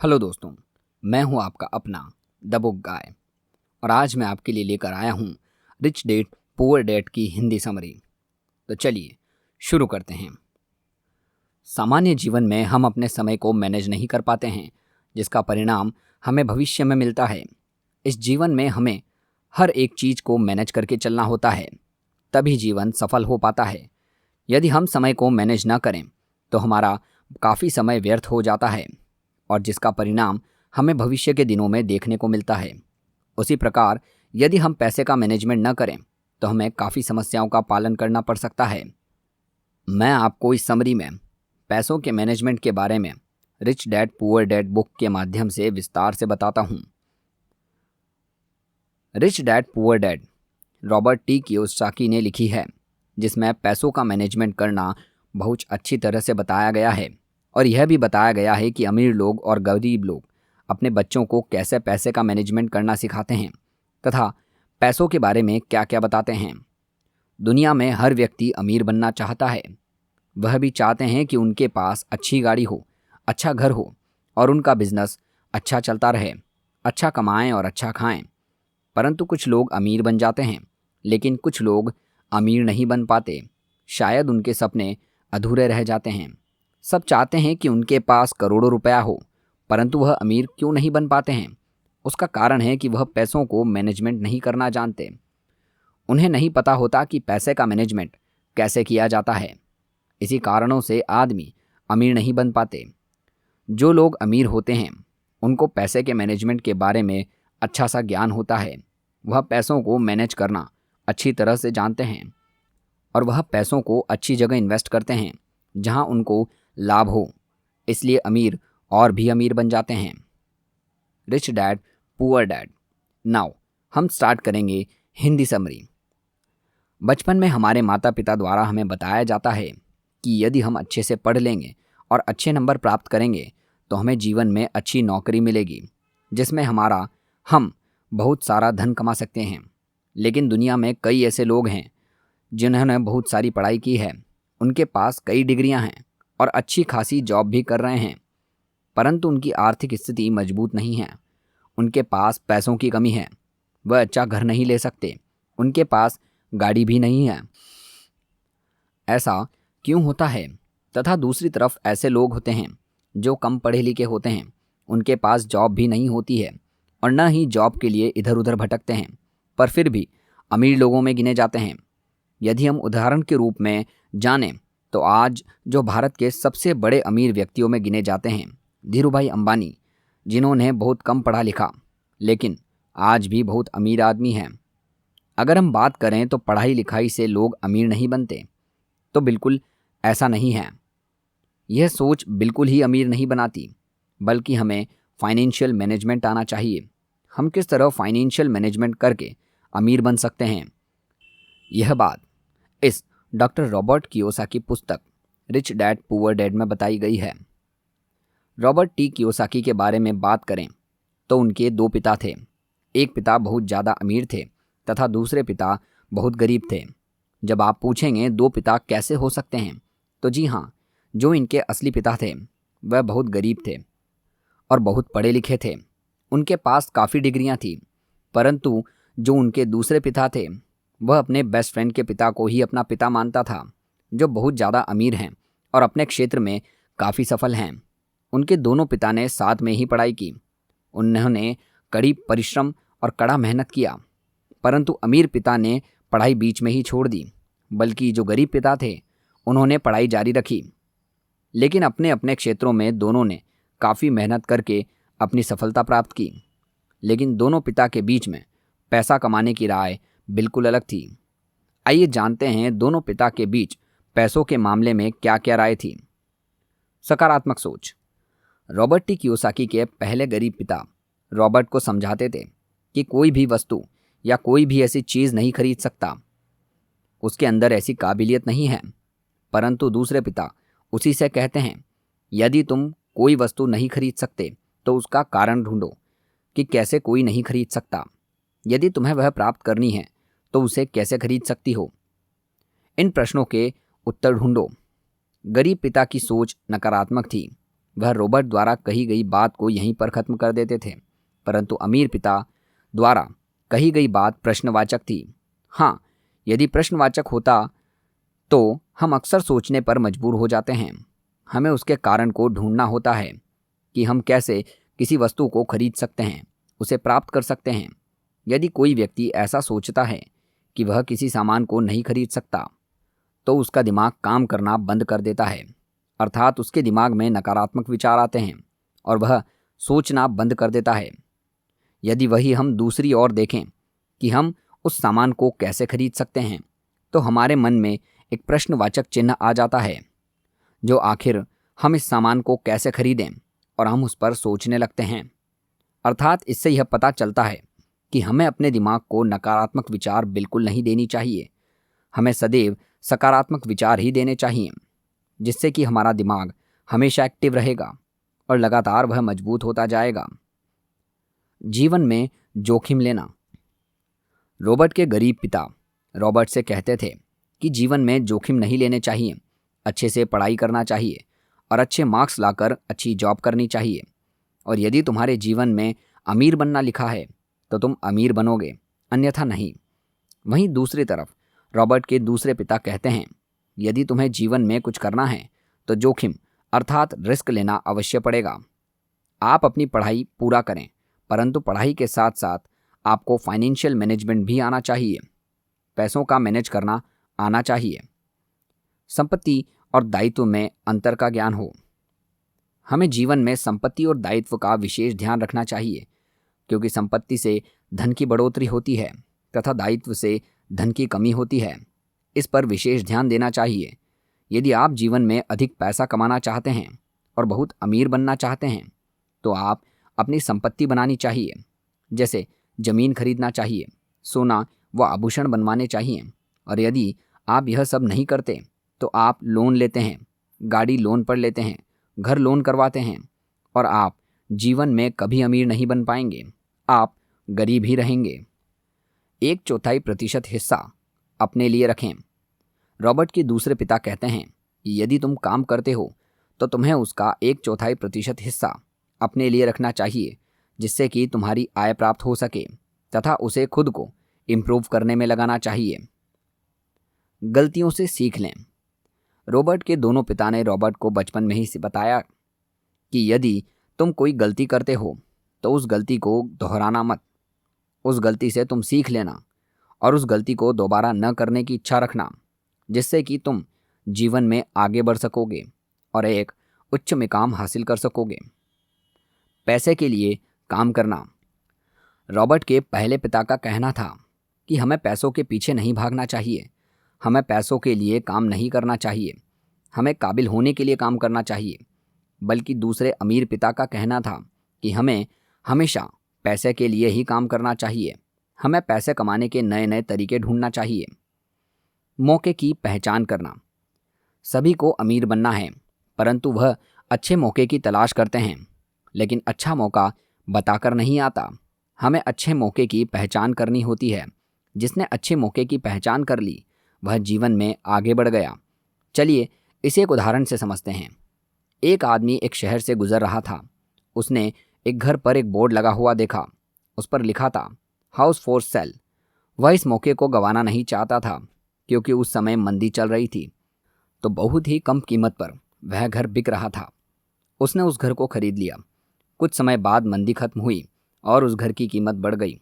Hello दोस्तों, मैं हूं आपका अपना द बुक गाय और आज मैं आपके लिए लेकर आया हूं रिच डैड पुअर डैड की हिंदी समरी। तो चलिए शुरू करते हैं। सामान्य जीवन में हम अपने समय को मैनेज नहीं कर पाते हैं, जिसका परिणाम हमें भविष्य में मिलता है। इस जीवन में हमें हर एक चीज़ को मैनेज करके चलना होता है, तभी जीवन सफल हो पाता है। यदि हम समय को मैनेज ना करें तो हमारा काफ़ी समय व्यर्थ हो जाता है और जिसका परिणाम हमें भविष्य के दिनों में देखने को मिलता है। उसी प्रकार यदि हम पैसे का मैनेजमेंट न करें तो हमें काफ़ी समस्याओं का पालन करना पड़ सकता है। मैं आपको इस समरी में पैसों के मैनेजमेंट के बारे में rich dad poor dad book के माध्यम से विस्तार से बताता हूँ। Rich dad poor dad Robert T Kiyosaki ने लिखी है, जिसमें पैसों का मैनेजमेंट करना बहुत अच्छी तरह से बताया गया है और यह भी बताया गया है कि अमीर लोग और गरीब लोग अपने बच्चों को कैसे पैसे का मैनेजमेंट करना सिखाते हैं तथा पैसों के बारे में क्या क्या बताते हैं। दुनिया में हर व्यक्ति अमीर बनना चाहता है। वह भी चाहते हैं कि उनके पास अच्छी गाड़ी हो, अच्छा घर हो और उनका बिजनेस अच्छा चलता रहे, अच्छा कमाएं और अच्छा खाएं। परंतु कुछ लोग अमीर बन जाते हैं, लेकिन कुछ लोग अमीर नहीं बन पाते। शायद उनके सपने अधूरे रह जाते हैं। सब चाहते हैं कि उनके पास करोड़ों रुपया हो, परंतु वह अमीर क्यों नहीं बन पाते हैं? उसका कारण है कि वह पैसों को मैनेजमेंट नहीं करना जानते। उन्हें नहीं पता होता कि पैसे का मैनेजमेंट कैसे किया जाता है। इसी कारणों से आदमी अमीर नहीं बन पाते। जो लोग अमीर होते हैं उनको पैसे के मैनेजमेंट के बारे में अच्छा सा ज्ञान होता है। वह पैसों को मैनेज करना अच्छी तरह से जानते हैं और वह पैसों को अच्छी जगह इन्वेस्ट करते हैं जहां उनको लाभ हो। इसलिए अमीर और भी अमीर बन जाते हैं। Rich dad poor dad. Now हम स्टार्ट करेंगे हिंदी समरी। बचपन में हमारे माता पिता द्वारा हमें बताया जाता है कि यदि हम अच्छे से पढ़ लेंगे और अच्छे नंबर प्राप्त करेंगे तो हमें जीवन में अच्छी नौकरी मिलेगी, जिसमें हम बहुत सारा धन कमा सकते हैं। लेकिन दुनिया में कई ऐसे लोग हैं जिन्होंने बहुत सारी पढ़ाई की है, उनके पास कई डिग्रियां हैं और अच्छी खासी जॉब भी कर रहे हैं, परंतु उनकी आर्थिक स्थिति मजबूत नहीं है। उनके पास पैसों की कमी है, वह अच्छा घर नहीं ले सकते, उनके पास गाड़ी भी नहीं है। ऐसा क्यों होता है? तथा दूसरी तरफ ऐसे लोग होते हैं जो कम पढ़े लिखे होते हैं, उनके पास जॉब भी नहीं होती है और न ही जॉब के लिए इधर उधर भटकते हैं, पर फिर भी अमीर लोगों में गिने जाते हैं। यदि हम उदाहरण के रूप में जानें तो आज जो भारत के सबसे बड़े अमीर व्यक्तियों में गिने जाते हैं धीरूभाई अंबानी, जिन्होंने बहुत कम पढ़ा लिखा लेकिन आज भी बहुत अमीर आदमी हैं। अगर हम बात करें तो पढ़ाई लिखाई से लोग अमीर नहीं बनते, तो बिल्कुल ऐसा नहीं है। यह सोच बिल्कुल ही अमीर नहीं बनाती, बल्कि हमें फाइनेंशियल मैनेजमेंट आना चाहिए। हम किस तरह फाइनेंशियल मैनेजमेंट करके अमीर बन सकते हैं, यह बात इस डॉक्टर रॉबर्ट कियोसाकी पुस्तक रिच डैड पुअर डैड में बताई गई है। रॉबर्ट टी कियोसाकी के बारे में बात करें तो उनके दो पिता थे। एक पिता बहुत ज़्यादा अमीर थे तथा दूसरे पिता बहुत गरीब थे। जब आप पूछेंगे दो पिता कैसे हो सकते हैं, तो जी हाँ, जो इनके असली पिता थे वह बहुत गरीब थे और बहुत पढ़े लिखे थे। उनके पास काफ़ी डिग्रियां थी, परंतु जो उनके दूसरे पिता थे वह अपने बेस्ट फ्रेंड के पिता को ही अपना पिता मानता था, जो बहुत ज़्यादा अमीर हैं और अपने क्षेत्र में काफ़ी सफल हैं। उनके दोनों पिता ने साथ में ही पढ़ाई की। उन्होंने कड़ी परिश्रम और कड़ा मेहनत किया, परंतु अमीर पिता ने पढ़ाई बीच में ही छोड़ दी, बल्कि जो गरीब पिता थे उन्होंने पढ़ाई जारी रखी। लेकिन अपने अपने क्षेत्रों में दोनों ने काफ़ी मेहनत करके अपनी सफलता प्राप्त की। लेकिन दोनों पिता के बीच में पैसा कमाने की राय बिल्कुल अलग थी। आइए जानते हैं दोनों पिता के बीच पैसों के मामले में क्या क्या राय थी। सकारात्मक सोच। रॉबर्ट टी कियोसाकी के पहले गरीब पिता रॉबर्ट को समझाते थे कि कोई भी वस्तु या कोई भी ऐसी चीज़ नहीं खरीद सकता, उसके अंदर ऐसी काबिलियत नहीं है। परंतु दूसरे पिता उसी से कहते हैं, यदि तुम कोई वस्तु नहीं खरीद सकते तो उसका कारण ढूंढो कि कैसे कोई नहीं खरीद सकता। यदि तुम्हें वह प्राप्त करनी है तो उसे कैसे खरीद सकती हो। इन प्रश्नों के उत्तर ढूंढो। गरीब पिता की सोच नकारात्मक थी। वह रॉबर्ट द्वारा कही गई बात को यहीं पर ख़त्म कर देते थे, परंतु अमीर पिता द्वारा कही गई बात प्रश्नवाचक थी। हाँ, यदि प्रश्नवाचक होता तो हम अक्सर सोचने पर मजबूर हो जाते हैं। हमें उसके कारण को ढूंढना होता है कि हम कैसे किसी वस्तु को खरीद सकते हैं, उसे प्राप्त कर सकते हैं। यदि कोई व्यक्ति ऐसा सोचता है कि वह किसी सामान को नहीं खरीद सकता, तो उसका दिमाग काम करना बंद कर देता है, अर्थात उसके दिमाग में नकारात्मक विचार आते हैं और वह सोचना बंद कर देता है। यदि वही हम दूसरी ओर देखें कि हम उस सामान को कैसे खरीद सकते हैं, तो हमारे मन में एक प्रश्नवाचक चिन्ह आ जाता है, जो आखिर हम इस सामान को कैसे खरीदें, और हम उस पर सोचने लगते हैं। अर्थात इससे यह पता चलता है कि हमें अपने दिमाग को नकारात्मक विचार बिल्कुल नहीं देनी चाहिए। हमें सदैव सकारात्मक विचार ही देने चाहिए, जिससे कि हमारा दिमाग हमेशा एक्टिव रहेगा और लगातार वह मजबूत होता जाएगा। जीवन में जोखिम लेना। रॉबर्ट के गरीब पिता रॉबर्ट से कहते थे कि जीवन में जोखिम नहीं लेने चाहिए, अच्छे से पढ़ाई करना चाहिए और अच्छे मार्क्स लाकर अच्छी जॉब करनी चाहिए, और यदि तुम्हारे जीवन में अमीर बनना लिखा है तो तुम अमीर बनोगे, अन्यथा नहीं। वहीं दूसरी तरफ रॉबर्ट के दूसरे पिता कहते हैं, यदि तुम्हें जीवन में कुछ करना है तो जोखिम अर्थात रिस्क लेना अवश्य पड़ेगा। आप अपनी पढ़ाई पूरा करें, परंतु पढ़ाई के साथ साथ आपको फाइनेंशियल मैनेजमेंट भी आना चाहिए, पैसों का मैनेज करना आना चाहिए। संपत्ति और दायित्व में अंतर का ज्ञान हो। हमें जीवन में संपत्ति और दायित्व का विशेष ध्यान रखना चाहिए, क्योंकि संपत्ति से धन की बढ़ोतरी होती है तथा दायित्व से धन की कमी होती है। इस पर विशेष ध्यान देना चाहिए। यदि आप जीवन में अधिक पैसा कमाना चाहते हैं और बहुत अमीर बनना चाहते हैं, तो आप अपनी संपत्ति बनानी चाहिए, जैसे जमीन खरीदना चाहिए, सोना व आभूषण बनवाने चाहिए। और यदि आप यह सब नहीं करते तो आप लोन लेते हैं, गाड़ी लोन पर लेते हैं, घर लोन करवाते हैं, और आप जीवन में कभी अमीर नहीं बन पाएंगे, आप गरीब ही रहेंगे। 1/4% हिस्सा अपने लिए रखें। रॉबर्ट के दूसरे पिता कहते हैं कि यदि तुम काम करते हो तो तुम्हें उसका 1/4% हिस्सा अपने लिए रखना चाहिए, जिससे कि तुम्हारी आय प्राप्त हो सके तथा उसे खुद को इम्प्रूव करने में लगाना चाहिए। गलतियों से सीख लें। रॉबर्ट के दोनों पिता ने रॉबर्ट को बचपन में ही से बताया कि यदि तुम कोई गलती करते हो तो उस गलती को दोहराना मत, उस गलती से तुम सीख लेना और उस गलती को दोबारा न करने की इच्छा रखना, जिससे कि तुम जीवन में आगे बढ़ सकोगे और एक उच्च मुकाम हासिल कर सकोगे। पैसे के लिए काम करना। रॉबर्ट के पहले पिता का कहना था कि हमें पैसों के पीछे नहीं भागना चाहिए, हमें पैसों के लिए काम नहीं करना चाहिए, हमें काबिल होने के लिए काम करना चाहिए। बल्कि दूसरे अमीर पिता का कहना था कि हमें हमेशा पैसे के लिए ही काम करना चाहिए, हमें पैसे कमाने के नए नए तरीके ढूंढना चाहिए। मौके की पहचान करना। सभी को अमीर बनना है, परंतु वह अच्छे मौके की तलाश करते हैं, लेकिन अच्छा मौका बताकर नहीं आता। हमें अच्छे मौके की पहचान करनी होती है। जिसने अच्छे मौके की पहचान कर ली वह जीवन में आगे बढ़ गया। चलिए इसे एक उदाहरण से समझते हैं। एक आदमी एक शहर से गुजर रहा था। उसने एक घर पर एक बोर्ड लगा हुआ देखा। उस पर लिखा था हाउस फॉर सेल। वह इस मौके को गंवाना नहीं चाहता था, क्योंकि उस समय मंदी चल रही थी, तो बहुत ही कम कीमत पर वह घर बिक रहा था। उसने उस घर को खरीद लिया। कुछ समय बाद मंदी खत्म हुई और उस घर की कीमत बढ़ गई।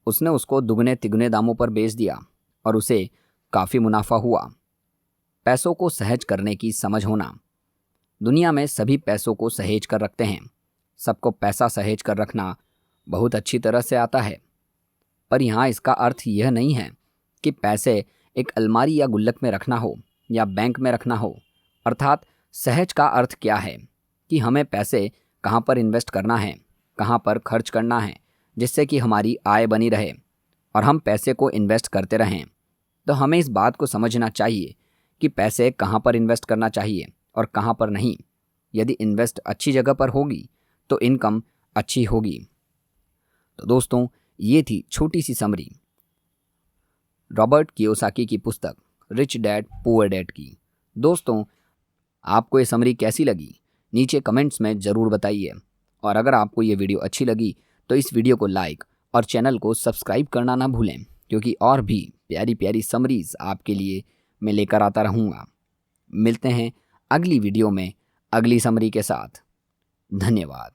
उसने उसको दुगने तिगुने दामों पर बेच दिया और उसे काफ़ी मुनाफा हुआ। पैसों को सहज करने की समझ होना। दुनिया में सभी पैसों को सहेज कर रखते हैं। सबको पैसा सहेज कर रखना बहुत अच्छी तरह से आता है, पर यहाँ इसका अर्थ यह नहीं है कि पैसे एक अलमारी या गुल्लक में रखना हो या बैंक में रखना हो। अर्थात सहज का अर्थ क्या है कि हमें पैसे कहाँ पर इन्वेस्ट करना है, कहाँ पर खर्च करना है, जिससे कि हमारी आय बनी रहे और हम पैसे को इन्वेस्ट करते रहें। तो हमें इस बात को समझना चाहिए कि पैसे कहाँ पर इन्वेस्ट करना चाहिए और कहाँ पर नहीं। यदि इन्वेस्ट अच्छी जगह पर होगी तो इनकम अच्छी होगी। तो दोस्तों, ये थी छोटी सी समरी रॉबर्ट कियोसाकी की पुस्तक रिच डैड पुअर डैड की। दोस्तों, आपको ये समरी कैसी लगी नीचे कमेंट्स में ज़रूर बताइए। और अगर आपको ये वीडियो अच्छी लगी तो इस वीडियो को लाइक और चैनल को सब्सक्राइब करना ना भूलें, क्योंकि और भी प्यारी प्यारी समरीज़ आपके लिए मैं लेकर आता रहूँगा। मिलते हैं अगली वीडियो में अगली समरी के साथ। धन्यवाद।